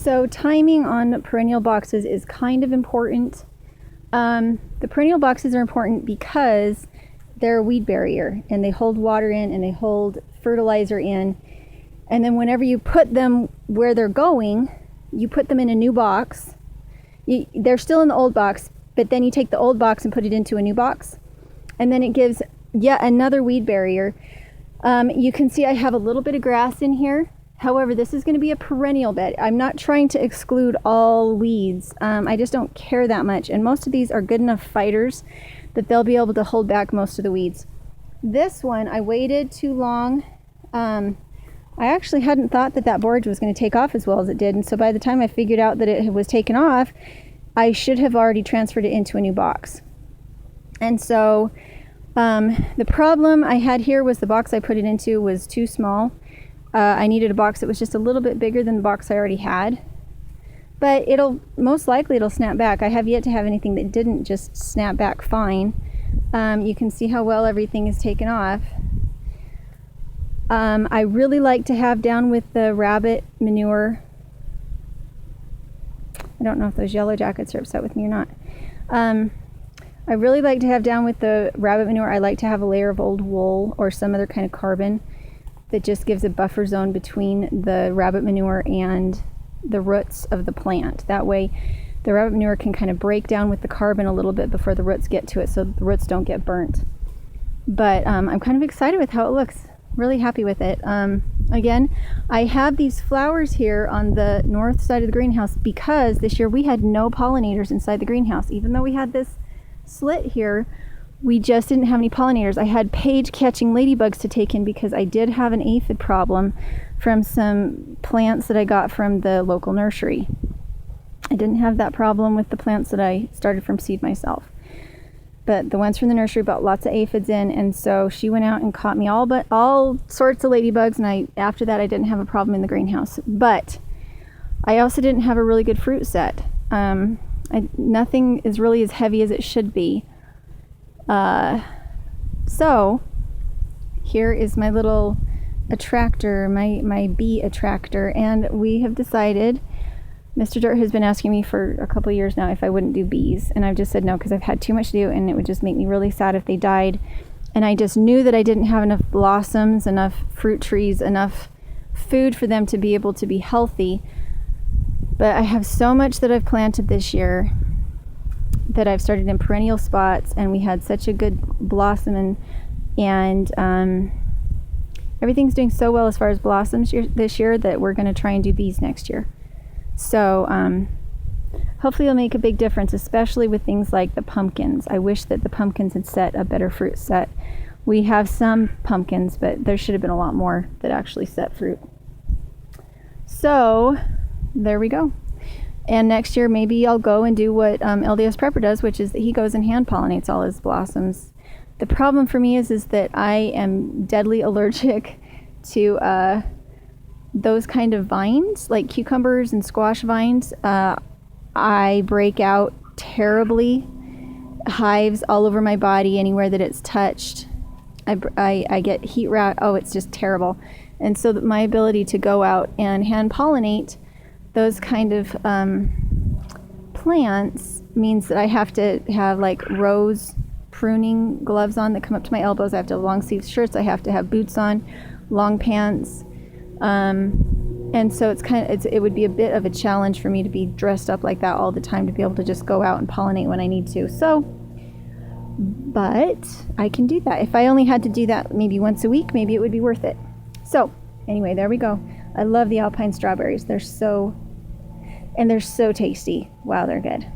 So timing on perennial boxes is kind of important. The perennial boxes are important because they're a weed barrier and they hold water in and they hold fertilizer in. And then whenever you put them where they're going, you put them in a new box. They're still in the old box, but then you take the old box and put it into a new box. And then it gives yet another weed barrier. You can see I have a little bit of grass in here. However, this is going to be a perennial bed. I'm not trying to exclude all weeds. I just don't care that much. And most of these are good enough fighters that they'll be able to hold back most of the weeds. This one, I waited too long. I actually hadn't thought that that borage was going to take off as well as it did. And so by the time I figured out that it was taken off, I should have already transferred it into a new box. And so the problem I had here was the box I put it into was too small. I needed a box that was just a little bit bigger than the box I already had. But most likely it'll snap back. I have yet to have anything that didn't just snap back fine. You can see how well everything is taken off. I really like to have down with the rabbit manure. I don't know if those yellow jackets are upset with me or not. I really like to have down with the rabbit manure. I like to have a layer of old wool or some other kind of carbon that just gives a buffer zone between the rabbit manure and the roots of the plant. That way the rabbit manure can kind of break down with the carbon a little bit before the roots get to it, so the roots don't get burnt. But I'm kind of excited with how it looks. Really happy with it. Again, I have these flowers here on the north side of the greenhouse because this year we had no pollinators inside the greenhouse. Even though we had this slit here, we just didn't have any pollinators. I had page catching ladybugs to take in because I did have an aphid problem from some plants that I got from the local nursery. I didn't have that problem with the plants that I started from seed myself. But the ones from the nursery brought lots of aphids in, and so she went out and caught me all sorts of ladybugs, and after that I didn't have a problem in the greenhouse. But I also didn't have a really good fruit set. Nothing is really as heavy as it should be. So here is my little attractor, my bee attractor, and we have decided, Mr. Dirt has been asking me for a couple of years now if I wouldn't do bees, and I've just said no because I've had too much to do and it would just make me really sad if they died. And I just knew that I didn't have enough blossoms, enough fruit trees, enough food for them to be able to be healthy. But I have so much that I've planted this year that I've started in perennial spots, and we had such a good blossom, and everything's doing so well as far as blossoms this year that we're going to try and do bees next year. So hopefully it'll make a big difference, especially with things like the pumpkins. I wish that the pumpkins had set a better fruit set. We have some pumpkins, but there should have been a lot more that actually set fruit. So there we go. And next year, maybe I'll go and do what LDS Prepper does, which is that he goes and hand pollinates all his blossoms. The problem for me is that I am deadly allergic to those kind of vines, like cucumbers and squash vines. I break out terribly, hives all over my body anywhere that it's touched. I get heat rash. Oh, it's just terrible. And so my ability to go out and hand pollinate those kind of plants means that I have to have like rose pruning gloves on that come up to my elbows. I have to have long sleeve shirts. I have to have boots on, long pants. And so it would be a bit of a challenge for me to be dressed up like that all the time to be able to just go out and pollinate when I need to. So, but I can do that. If I only had to do that maybe once a week, maybe it would be worth it. So anyway, there we go. I love the alpine strawberries. They're so tasty. Wow, they're good.